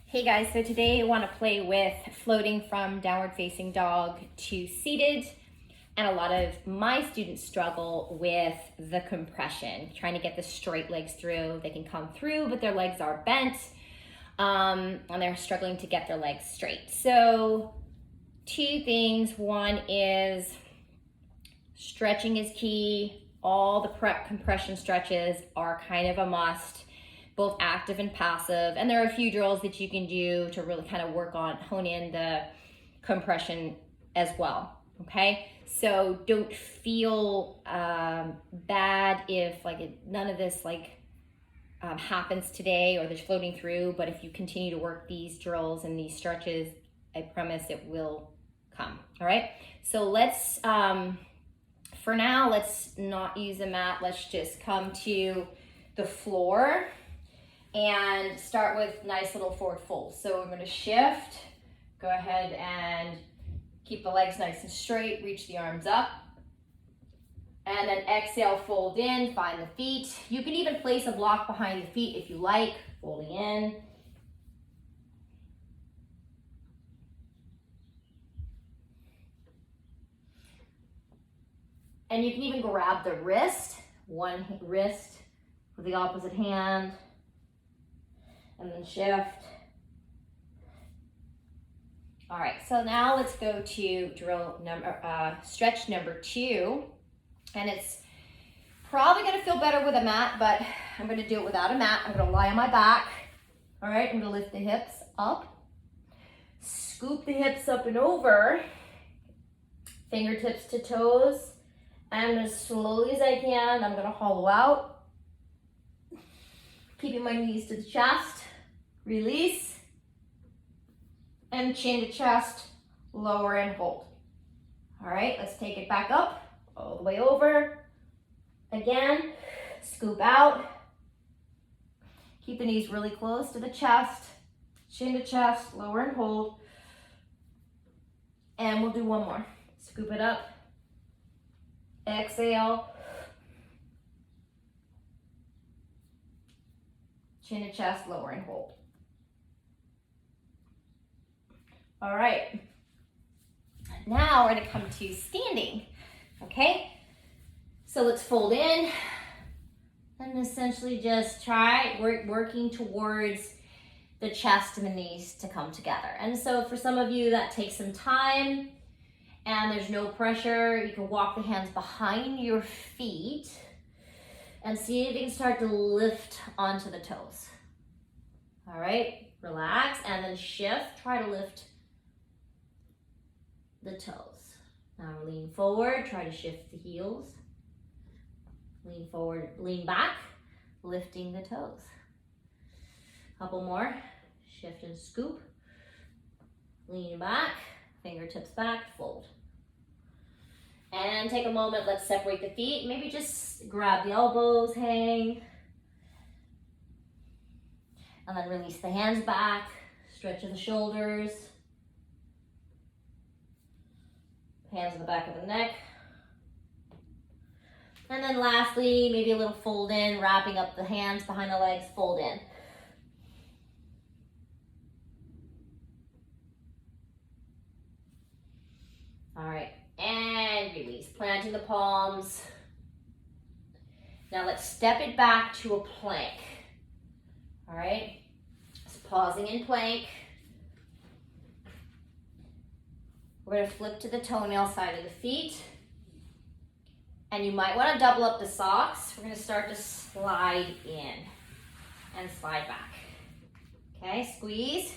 Hey guys, so today I want to play with floating from downward facing dog to seated. And a lot of my students struggle with the compression, trying to get the straight legs through. They can come through, but their legs are bent, and they're struggling to get their legs straight. So two things. One is stretching is key. All the prep compression stretches are kind of a must, both active and passive. And there are a few drills that you can do to really kind of hone in the compression as well, okay? So don't feel bad if none of this happens today or there's floating through, but if you continue to work these drills and these stretches, I promise it will come, all right? So let's, for now, let's not use a mat. Let's just come to the floor and start with nice little forward fold. So I'm going to shift, go ahead and keep the legs nice and straight, reach the arms up, and then exhale, fold in, find the feet. You can even place a block behind the feet if you like, folding in. And you can even grab the wrist, one wrist with the opposite hand, and then shift. All right, so now let's go to stretch number 2. And it's probably gonna feel better with a mat, but I'm gonna do it without a mat. I'm gonna lie on my back. All right, I'm gonna lift the hips up, scoop the hips up and over, fingertips to toes, and as slowly as I can, I'm gonna hollow out, keeping my knees to the chest. Release, and chin to chest, lower and hold. All right, let's take it back up, all the way over. Again, scoop out. Keep the knees really close to the chest, chin to chest, lower and hold. And we'll do one more. Scoop it up, exhale. Chin to chest, lower and hold. All right, now we're gonna come to standing, okay? So let's fold in and essentially just try working towards the chest and the knees to come together. And so for some of you that takes some time and there's no pressure, you can walk the hands behind your feet and see if you can start to lift onto the toes. All right, relax and then shift, try to lift the toes. Now lean forward, try to shift the heels. Lean forward, lean back, lifting the toes. Couple more, shift and scoop. Lean back, fingertips back, fold. And take a moment, let's separate the feet. Maybe just grab the elbows, hang. And then release the hands back, stretch of the shoulders. Hands on the back of the neck. And then lastly, maybe a little fold in, wrapping up the hands behind the legs, fold in. All right, and release, planting the palms. Now let's step it back to a plank. All right, so pausing in plank. We're gonna flip to the toenail side of the feet. And you might wanna double up the socks. We're gonna start to slide in and slide back. Okay, squeeze,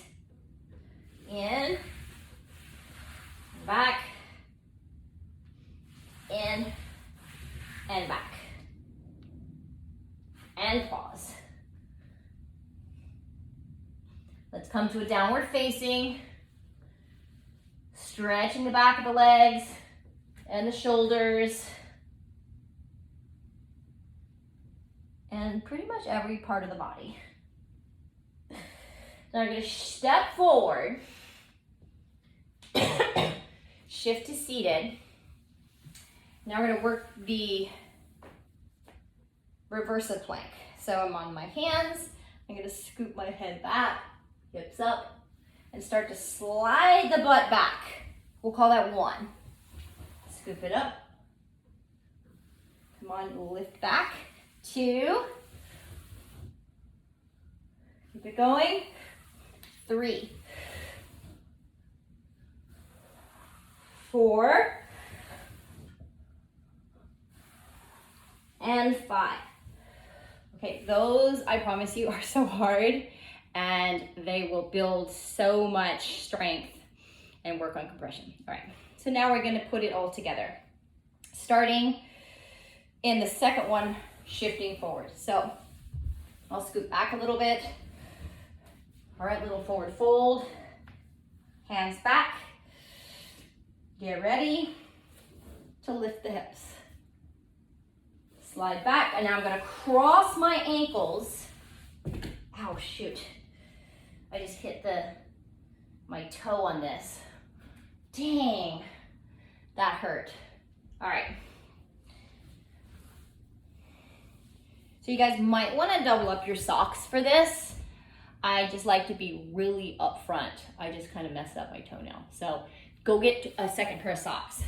in, back, in, and back. And pause. Let's come to a downward facing. Stretching the back of the legs and the shoulders. And pretty much every part of the body. Now we're going to step forward. Shift to seated. Now we're going to work the reverse of plank. So I'm on my hands. I'm going to scoop my head back hips up, and start to slide the butt back. We'll call that 1. Scoop it up. Come on, lift back. 2. Keep it going. 3. 4. And 5. Okay, those, I promise you, are so hard, and they will build so much strength and work on compression. All right, so now we're gonna put it all together. Starting in the second one, shifting forward. So I'll scoot back a little bit. All right, little forward fold, hands back. Get ready to lift the hips. Slide back, and now I'm gonna cross my ankles. Ow, shoot. I just hit my toe on this. Dang, that hurt. All right. So you guys might wanna double up your socks for this. I just like to be really upfront. I just kind of messed up my toenail. So go get a second pair of socks.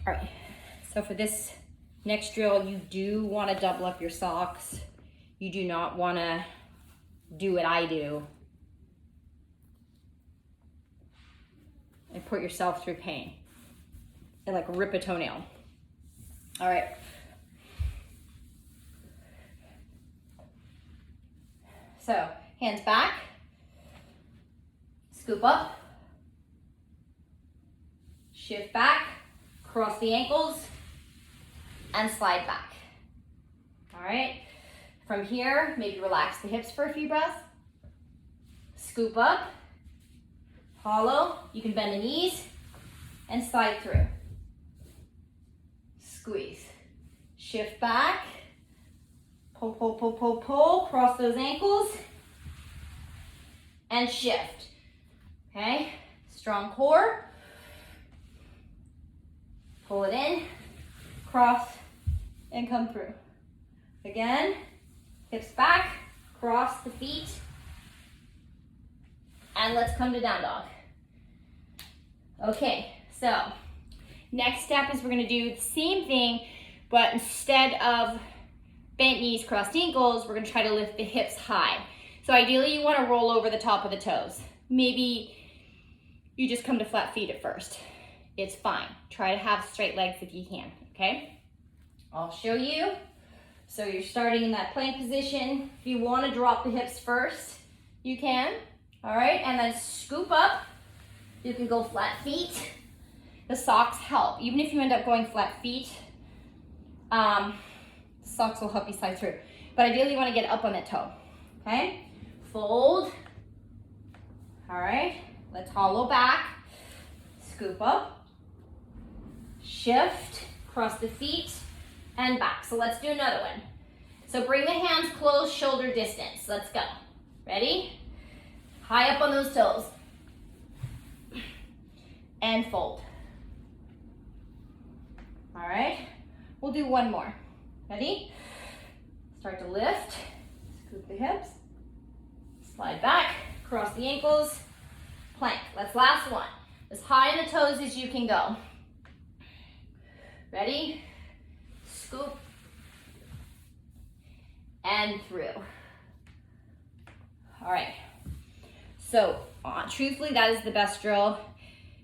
All right, so for this next drill, you do want to double up your socks. You do not want to do what I do and put yourself through pain and like rip a toenail. All right. So hands back, scoop up, shift back, cross the ankles, and slide back. All right, from here, maybe relax the hips for a few breaths. Scoop up, hollow, you can bend the knees, and slide through. Squeeze, shift back, pull, pull, pull, pull, pull, cross those ankles, and shift. Okay, strong core. Pull it in, cross, and come through. Again, hips back, cross the feet, and let's come to down dog. Okay, so next step is we're gonna do the same thing, but instead of bent knees, crossed ankles, we're gonna try to lift the hips high. So ideally you wanna roll over the top of the toes. Maybe you just come to flat feet at first. It's fine. Try to have straight legs if you can, okay? I'll show you. So you're starting in that plank position. If you want to drop the hips first, you can. All right, and then scoop up. You can go flat feet. The socks help. Even if you end up going flat feet, socks will help you slide through. But ideally you want to get up on that toe, okay? Fold. All right, let's hollow back. Scoop up. Shift, cross the feet, and back. So let's do another one. So bring the hands close, shoulder distance. Let's go. Ready? High up on those toes. And fold. All right, we'll do one more. Ready? Start to lift, scoop the hips, slide back, cross the ankles, plank. Let's last one. As high on the toes as you can go. Ready? Scoop. And through. All right. So, truthfully, that is the best drill.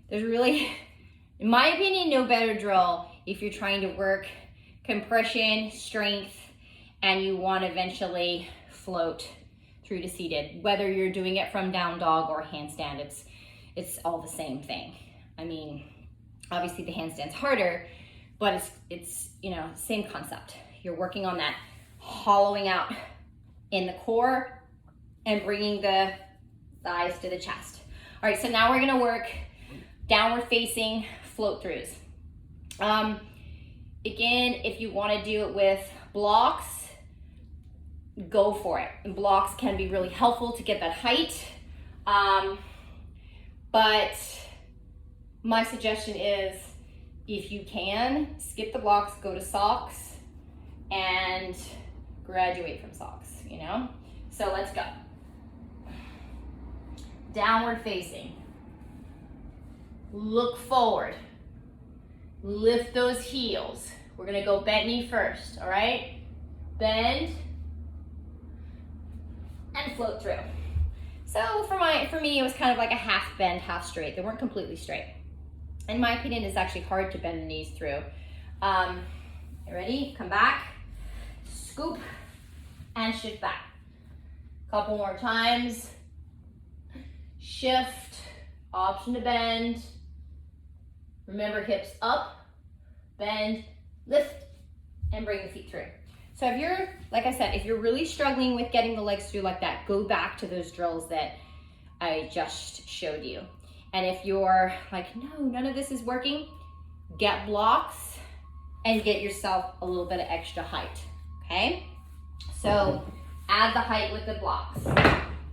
There's really, in my opinion, no better drill if you're trying to work compression, strength, and you want to eventually float through to seated. Whether you're doing it from down dog or handstand, it's all the same thing. I mean, obviously the handstand's harder, but it's you know, same concept. You're working on that hollowing out in the core and bringing the thighs to the chest. All right, so now we're gonna work downward facing float throughs. Again, if you want to do it with blocks, go for it. And blocks can be really helpful to get that height. But my suggestion is, if you can, skip the blocks, go to socks, and graduate from socks, you know? So let's go. Downward facing. Look forward. Lift those heels. We're gonna go bent knee first, all right? Bend and float through. So for me, it was kind of like a half bend, half straight. They weren't completely straight. In my opinion, it's actually hard to bend the knees through. You ready? Come back, scoop, and shift back. Couple more times. Shift, option to bend. Remember, hips up, bend, lift, and bring the feet through. So if you're, like I said, if you're really struggling with getting the legs through like that, go back to those drills that I just showed you. And if you're like, no, none of this is working, get blocks and get yourself a little bit of extra height, okay? So add the height with the blocks, all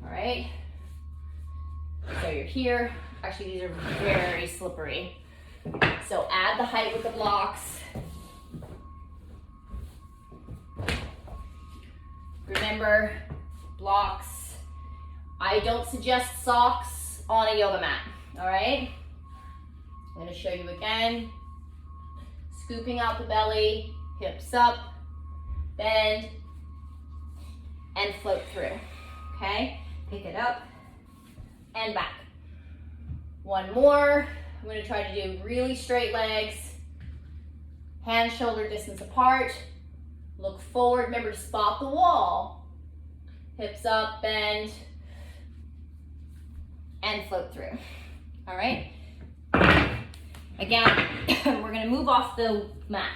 right? So you're here. Actually, these are very slippery. So add the height with the blocks. Remember, blocks. I don't suggest socks on a yoga mat, all right? I'm gonna show you again. Scooping out the belly, hips up, bend, and float through, okay? Pick it up and back. One more. I'm gonna try to do really straight legs, hands shoulder distance apart, look forward, remember to spot the wall, hips up, bend, and float through, all right? Again, we're gonna move off the mat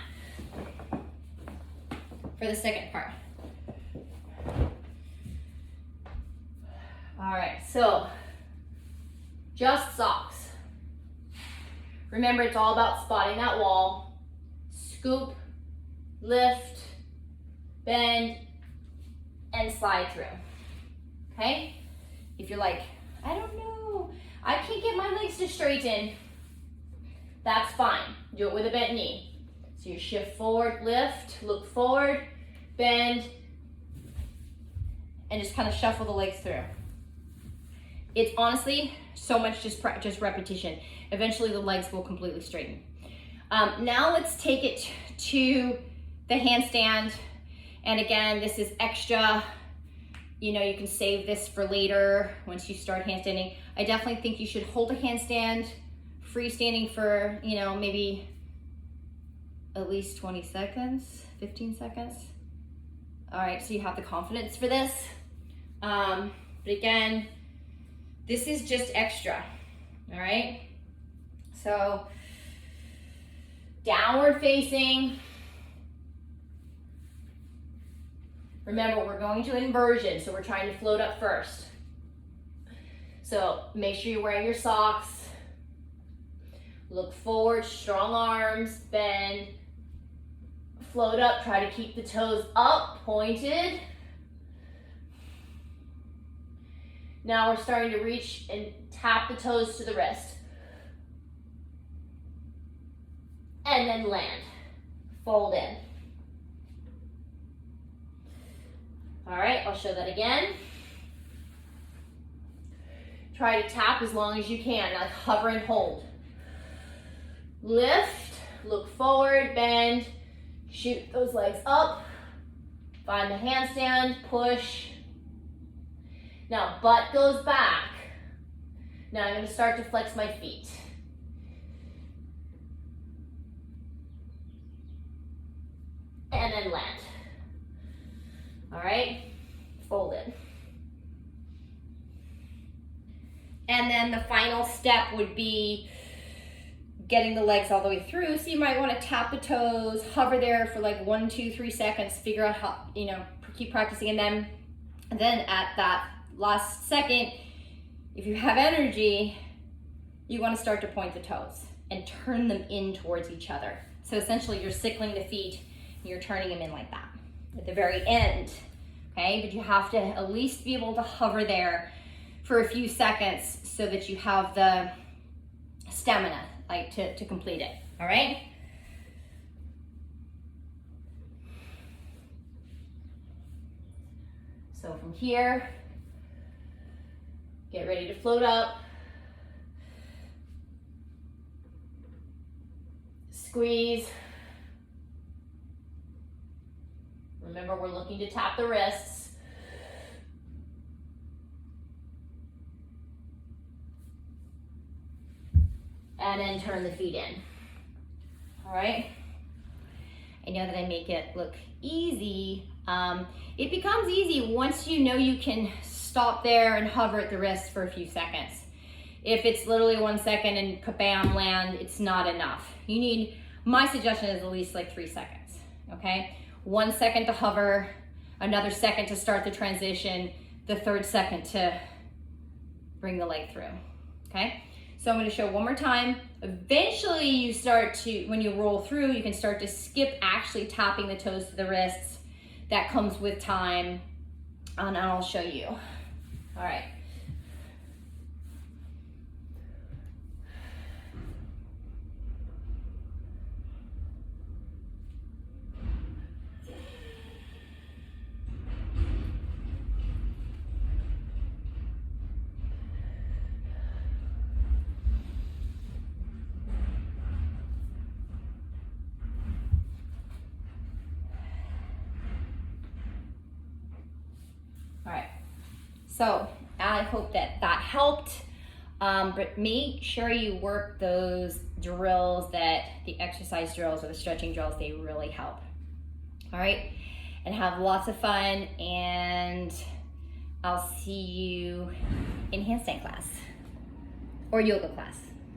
for the second part. All right, so just socks. Remember, it's all about spotting that wall. Scoop, lift, bend, and slide through, okay? If you're like, I don't know, I can't get my legs to straighten, that's fine. Do it with a bent knee. So you shift forward, lift, look forward, bend, and just kind of shuffle the legs through. It's honestly so much just repetition. Eventually the legs will completely straighten. Now let's take it to the handstand. And again, this is extra. You know, you can save this for later once you start handstanding. I definitely think you should hold a handstand freestanding for, you know, maybe at least 20 seconds, 15 seconds. All right, so you have the confidence for this. But again, this is just extra, all right? So, downward facing. Remember, we're going to inversion, so we're trying to float up first. So, make sure you're wearing your socks. Look forward, strong arms, bend. Float up, try to keep the toes up, pointed. Now we're starting to reach and tap the toes to the wrist. And then land, fold in. All right, I'll show that again. Try to tap as long as you can, like hover and hold. Lift, look forward, bend, shoot those legs up. Find the handstand, push. Now butt goes back. Now I'm going to start to flex my feet. And then land. All right, fold it. And then the final step would be getting the legs all the way through. So you might want to tap the toes, hover there for like 1, 2, 3 seconds, figure out how, you know, keep practicing. And then at that last second, if you have energy, you want to start to point the toes and turn them in towards each other. So essentially you're sickling the feet and you're turning them in like that at the very end, okay? But you have to at least be able to hover there for a few seconds so that you have the stamina like to complete it, all right? So from here, get ready to float up. Squeeze. Remember, we're looking to tap the wrists. And then turn the feet in. All right? I know that I make it look easy. It becomes easy once you know you can stop there and hover at the wrist for a few seconds. If it's literally 1 second and kabam, land, it's not enough. You need, my suggestion is at least like 3 seconds, okay? 1 second to hover, another second to start the transition, the third second to bring the leg through, okay? So I'm gonna show one more time. Eventually you start to, when you roll through, you can start to skip actually tapping the toes to the wrists. That comes with time, and I'll show you. All right. All right, so I hope that helped, but make sure you work those drills, that the exercise drills or the stretching drills, they really help. All right, and have lots of fun, and I'll see you in handstand class or yoga class.